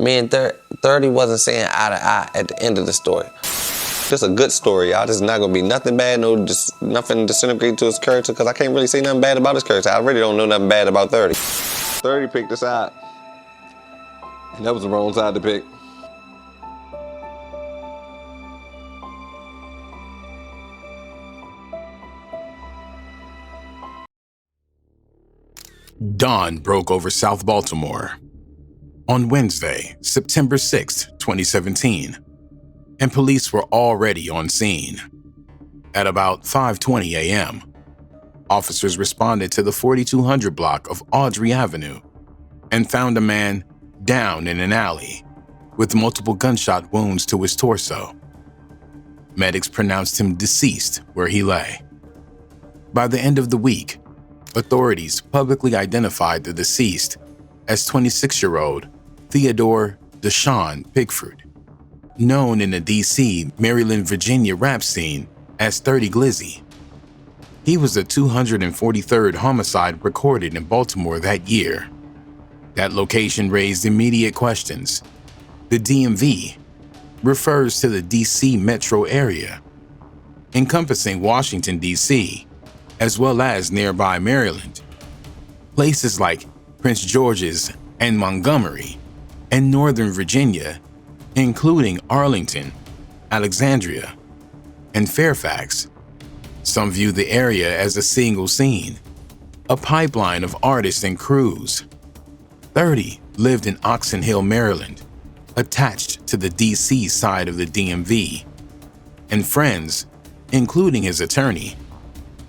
Me and 30 wasn't saying eye to eye at the end of the story. This a good story, y'all. This is not gonna be nothing bad, nothing disintegrate to his character, because I can't really say nothing bad about his character. I really don't know nothing bad about 30. 30 picked a side, and that was the wrong side to pick. Dawn broke over South Baltimore on Wednesday, September 6, 2017, and police were already on scene. At about 5:20 a.m., officers responded to the 4200 block of Audrey Avenue and found a man down in an alley with multiple gunshot wounds to his torso. Medics pronounced him deceased where he lay. By the end of the week, authorities publicly identified the deceased as 26-year-old Theodore Deshaun Pickford, known in the D.C., Maryland, Virginia rap scene as 30 Glizzy. He was the 243rd homicide recorded in Baltimore that year. That location raised immediate questions. The DMV refers to the D.C. metro area, encompassing Washington, D.C., as well as nearby Maryland. Places like Prince George's and Montgomery, and Northern Virginia, including Arlington, Alexandria, and Fairfax. Some view the area as a single scene, a pipeline of artists and crews. 30 lived in Oxon Hill, Maryland, attached to the D.C. side of the DMV, and friends, including his attorney,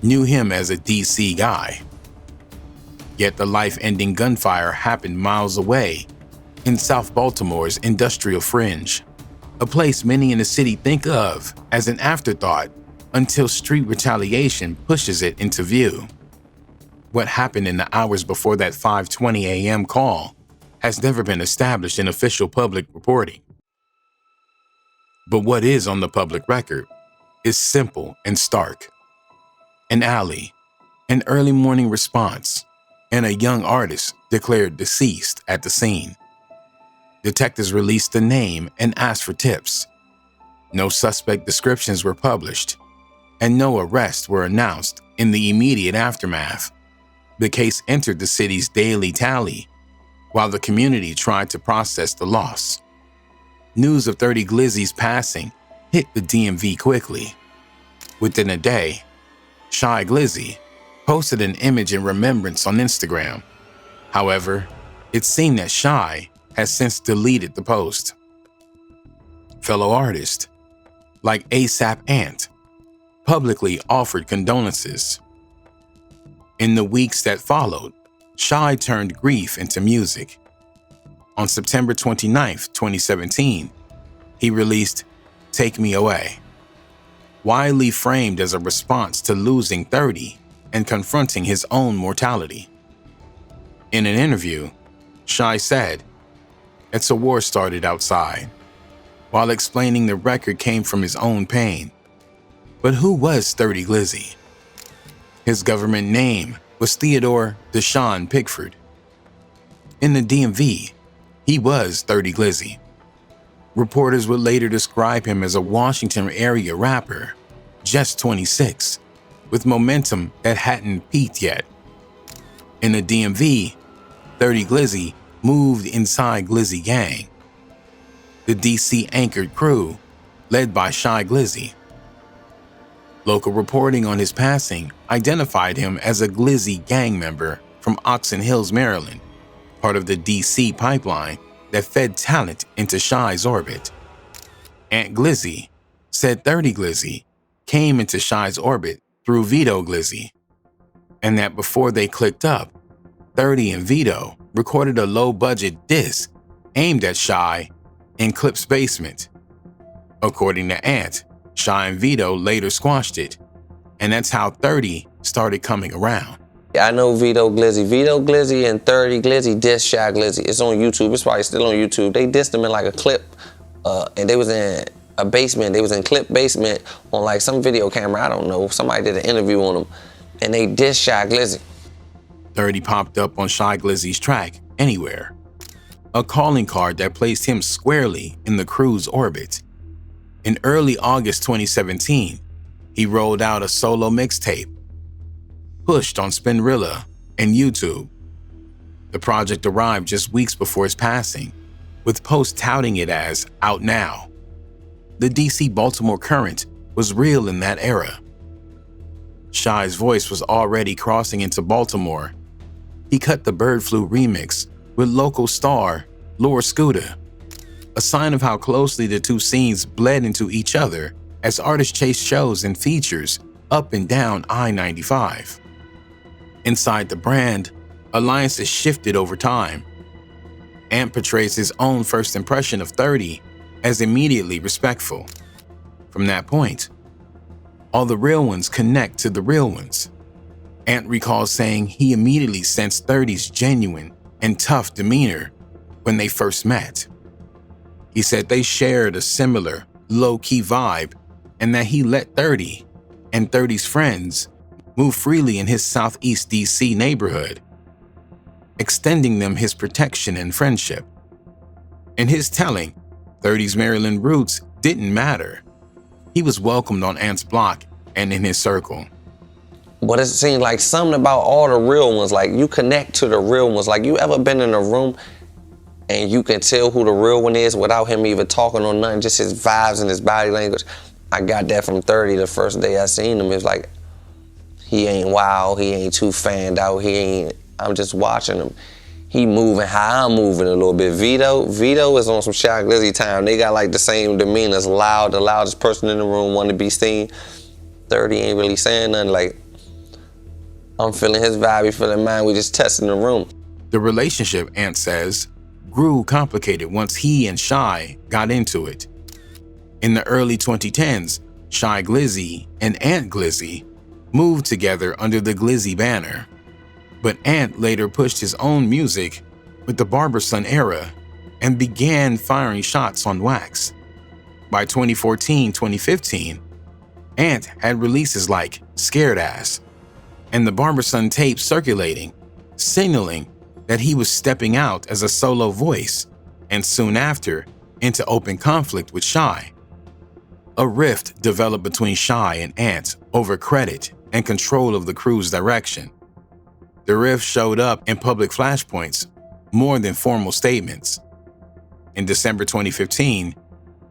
knew him as a D.C. guy. Yet the life-ending gunfire happened miles away in South Baltimore's industrial fringe, a place many in the city think of as an afterthought until street retaliation pushes it into view. What happened in the hours before that 5:20 a.m. call has never been established in official public reporting. But what is on the public record is simple and stark. An alley, an early morning response, and a young artist declared deceased at the scene. Detectives released the name and asked for tips. No suspect descriptions were published, and no arrests were announced in the immediate aftermath. The case entered the city's daily tally, while the community tried to process the loss. News of 30 Glizzy's passing hit the DMV quickly. Within a day, Shy Glizzy posted an image in remembrance on Instagram. However, it seemed that Shy has since deleted the post. Fellow artists, like ASAP Ant, publicly offered condolences. In the weeks that followed, Shy turned grief into music. On September 29, 2017, he released Take Me Away, widely framed as a response to losing 30 and confronting his own mortality. In an interview, Shy said, "It's a war started outside," while explaining the record came from his own pain. But who was 30 Glizzy? His government name was Theodore Deshaun Pickford. In the DMV, he was 30 Glizzy. Reporters would later describe him as a Washington area rapper, just 26, with momentum that hadn't peaked yet. In the DMV, 30 Glizzy moved inside Glizzy Gang, the DC-anchored crew led by Shy Glizzy. Local reporting on his passing identified him as a Glizzy gang member from Oxon Hills, Maryland, part of the DC pipeline that fed talent into Shy's orbit. Aunt Glizzy said 30 Glizzy came into Shy's orbit through Vito Glizzy, and that before they clicked up, 30 and Vito recorded a low-budget diss aimed at Shy in Clip's basement. According to Aunt, Shy and Vito later squashed it, and that's how 30 started coming around. I know Vito Glizzy. Vito Glizzy and 30 Glizzy dissed Shy Glizzy. It's on YouTube. It's probably still on YouTube. They dissed him in like a clip, and they was in a basement. They was in Clip basement on like some video camera. I don't know. Somebody did an interview on him, and they dissed Shy Glizzy. 30 popped up on Shy Glizzy's track, Anywhere. a calling card that placed him squarely in the crew's orbit. In early August 2017, he rolled out a solo mixtape, pushed on Spinrilla and YouTube. The project arrived just weeks before his passing, with posts touting it as out now. The DC-Baltimore current was real in that era. Shy's voice was already crossing into Baltimore. He cut the Bird Flu remix with local star Lord Scooter, a sign of how closely the two scenes bled into each other as artists chased shows and features up and down I-95. Inside the brand, alliances shifted over time. Ant portrays his own first impression of 30 as immediately respectful. From that point, all the real ones connect to the real ones. Ant recalls saying he immediately sensed 30's genuine and tough demeanor when they first met. He said they shared a similar, low-key vibe and that he let 30 and 30's friends move freely in his Southeast DC neighborhood, extending them his protection and friendship. In his telling, 30's Maryland roots didn't matter. He was welcomed on Ant's block and in his circle. But it seemed like something about all the real ones, like you connect to the real ones. Like you ever been in a room and you can tell who the real one is without him even talking or nothing, just his vibes and his body language. I got that from 30 the first day I seen him. It's like, he ain't wild, he ain't too fanned out, I'm just watching him. He moving how I'm moving a little bit. Vito is on some Shy Glizzy time. They got like the same demeanor, as loud, the loudest person in the room, want to be seen. 30 ain't really saying nothing, like, I'm feeling his vibe, he feeling mine, we just testing the room. The relationship, Ant says, grew complicated once he and Shy got into it. In the early 2010s, Shy Glizzy and Ant Glizzy moved together under the Glizzy banner. But Ant later pushed his own music with the Barberson era and began firing shots on wax. By 2014-2015, Ant had releases like Scared Ass and the Barberson tape circulating, signaling that he was stepping out as a solo voice and soon after into open conflict with Shy. A rift developed between Shy and Ant over credit and control of the crew's direction. The rift showed up in public flashpoints more than formal statements. In December 2015,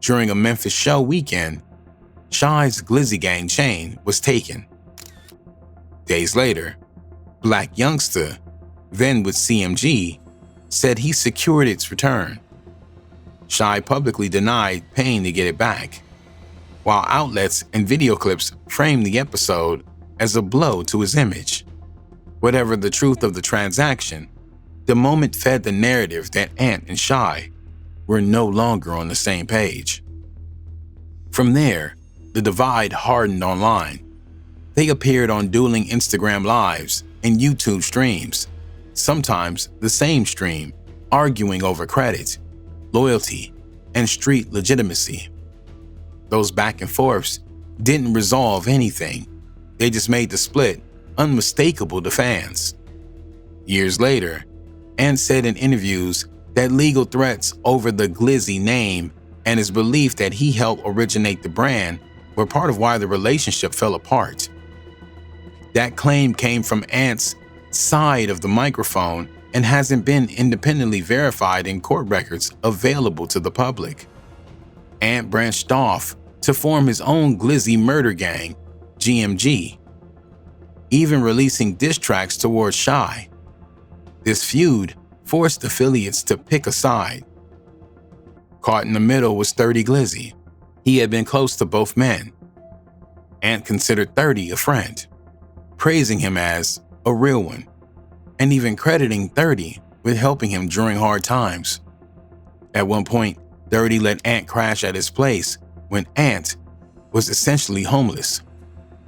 during a Memphis show weekend, Shy's Glizzy Gang chain was taken. Days later, Black Youngster, then with CMG, said he secured its return. Shy publicly denied paying to get it back, while outlets and video clips framed the episode as a blow to his image. Whatever the truth of the transaction, the moment fed the narrative that Ant and Shy were no longer on the same page. From there, the divide hardened online. They appeared on dueling Instagram lives and YouTube streams, sometimes the same stream, arguing over credit, loyalty, and street legitimacy. Those back and forths didn't resolve anything. They just made the split unmistakable to fans. Years later, Ant said in interviews that legal threats over the Glizzy name and his belief that he helped originate the brand were part of why the relationship fell apart. That claim came from Ant's side of the microphone and hasn't been independently verified in court records available to the public. Ant branched off to form his own Glizzy murder gang, GMG, even releasing diss tracks towards Shy. This feud forced affiliates to pick a side. Caught in the middle was 30 Glizzy. He had been close to both men. Ant considered 30 a friend, praising him as a real one, and even crediting 30 with helping him during hard times. At one point, 30 let Ant crash at his place when Ant was essentially homeless.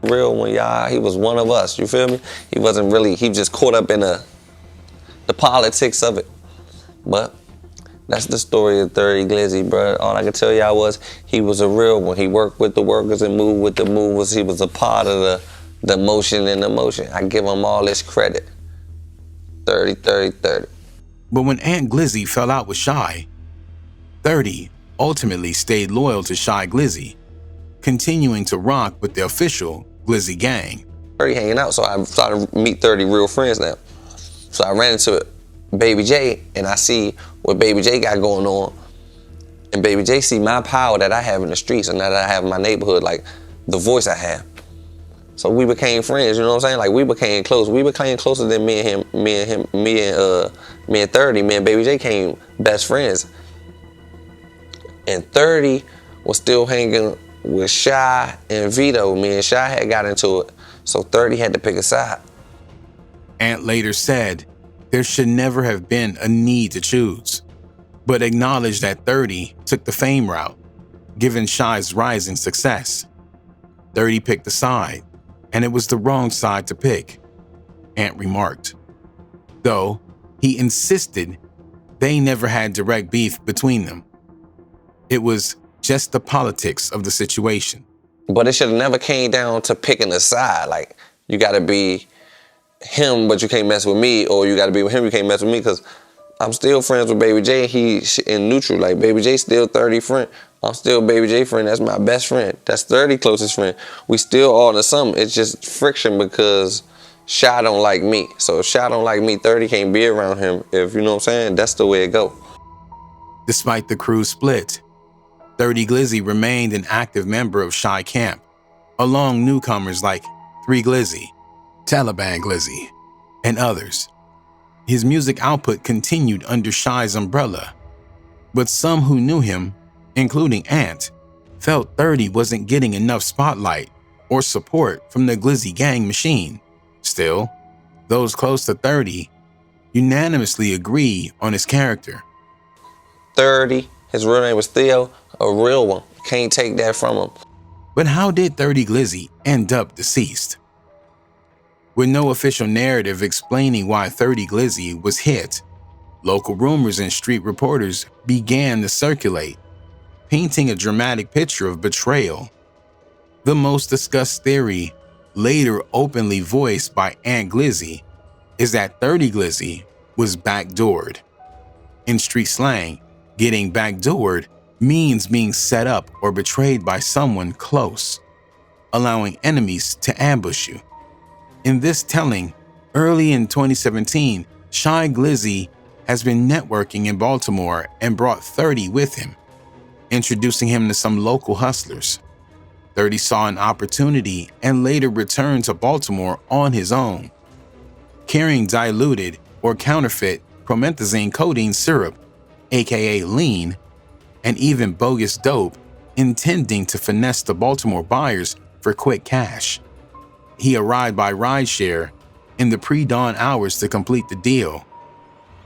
Real one, y'all, he was one of us, you feel me? He wasn't really, he just caught up in the politics of it. But that's the story of 30 Glizzy, bro. All I can tell y'all was he was a real one. He worked with the workers and moved with the movers. He was a part of the motion and the motion. I give him all this credit. 30, 30, 30. But when Aunt Glizzy fell out with Shy, 30 ultimately stayed loyal to Shy Glizzy, continuing to rock with the official Glizzy gang. 30 hanging out, so I started to meet 30 real friends now. So I ran into Baby J, and I see what Baby J got going on. And Baby J see my power that I have in the streets and that I have in my neighborhood, like the voice I have. So we became friends, you know what I'm saying? Like we became close. We became closer than me and 30. Me and Baby J became best friends. And 30 was still hanging with Shy and Vito. Me and Shy had got into it, so 30 had to pick a side. Ant later said there should never have been a need to choose, but acknowledged that 30 took the fame route, given Shy's rising success. 30 picked a side, and it was the wrong side to pick, Ant remarked. Though, he insisted they never had direct beef between them. It was just the politics of the situation. But it should have never came down to picking a side. Like, you gotta be him, but you can't mess with me, or you gotta be with him, you can't mess with me, because I'm still friends with Baby J. He's in neutral. Like, Baby J still 30 friend. I'm still Baby J friend. That's my best friend. That's 30 closest friend. We still all in the sum. It's just friction because Shy don't like me. So if Shy don't like me, 30 can't be around him. If you know what I'm saying, that's the way it go. Despite the crew's split, 30 Glizzy remained an active member of Shy Camp, along newcomers like 3 Glizzy, Taliban Glizzy, and others. His music output continued under Shy's umbrella, but some who knew him, including Ant, felt 30 wasn't getting enough spotlight or support from the Glizzy gang machine. Still, those close to 30 unanimously agree on his character. 30, his real name was Theo, a real one. Can't take that from him. But how did 30 Glizzy end up deceased? With no official narrative explaining why 30 Glizzy was hit, local rumors and street reporters began to circulate, painting a dramatic picture of betrayal. The most discussed theory, later openly voiced by Aunt Glizzy, is that 30 Glizzy was backdoored. In street slang, getting backdoored means being set up or betrayed by someone close, allowing enemies to ambush you. In this telling, early in 2017, Shy Glizzy has been networking in Baltimore and brought 30 with him, introducing him to some local hustlers. 30 saw an opportunity and later returned to Baltimore on his own, carrying diluted or counterfeit promethazine codeine syrup, aka lean, and even bogus dope, intending to finesse the Baltimore buyers for quick cash. He arrived by rideshare in the pre-dawn hours to complete the deal.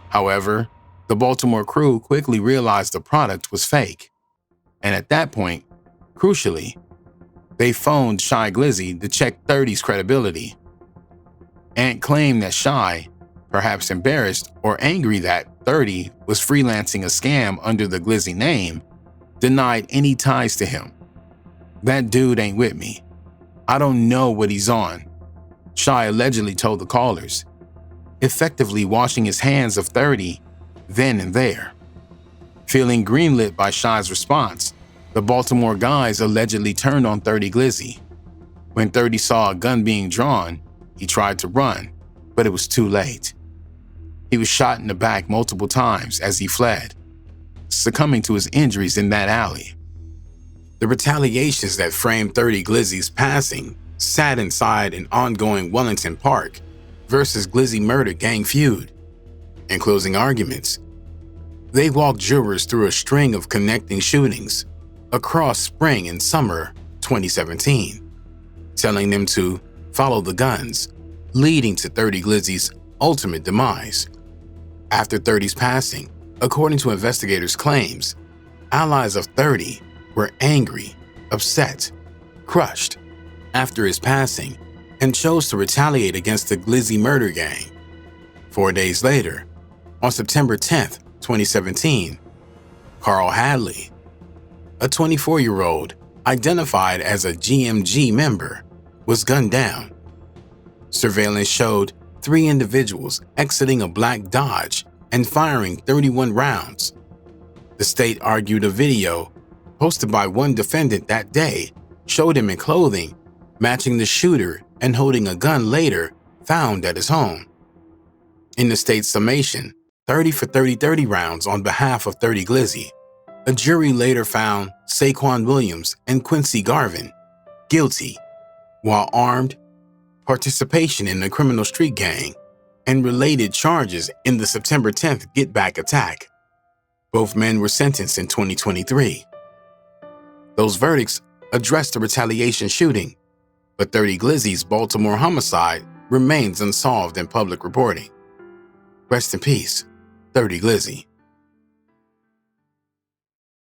However, the Baltimore crew quickly realized the product was fake, and at that point, crucially, they phoned Shy Glizzy to check 30's credibility. Ant claimed that Shy, perhaps embarrassed or angry that 30 was freelancing a scam under the Glizzy name, denied any ties to him. "That dude ain't with me. I don't know what he's on," Shy allegedly told the callers, effectively washing his hands of 30 then and there. Feeling greenlit by Shy's response, the Baltimore guys allegedly turned on 30 Glizzy. When 30 saw a gun being drawn, he tried to run, but it was too late. He was shot in the back multiple times as he fled, succumbing to his injuries in that alley. The retaliations that framed 30 Glizzy's passing sat inside an ongoing Wellington Park versus Glizzy murder gang feud. In closing arguments, they walked jurors through a string of connecting shootings across spring and summer 2017, telling them to follow the guns, leading to 30 Glizzy's ultimate demise. After 30's passing, according to investigators' claims, allies of 30 were angry, upset, crushed after his passing and chose to retaliate against the Glizzy murder gang. 4 days later, on September 10th, 2017, Carl Hadley, a 24-year-old identified as a GMG member, was gunned down. Surveillance showed 3 individuals exiting a black Dodge and firing 31 rounds. The state argued a video posted by one defendant that day showed him in clothing matching the shooter and holding a gun later found at his home. In the state's summation, 30 for 30 rounds on behalf of 30 Glizzy, a jury later found Saquon Williams and Quincy Garvin guilty, while armed, participation in a criminal street gang, and related charges in the September 10th Get Back attack. Both men were sentenced in 2023. Those verdicts addressed the retaliation shooting, but 30 Glizzy's Baltimore homicide remains unsolved in public reporting. Rest in peace, 30 Glizzy.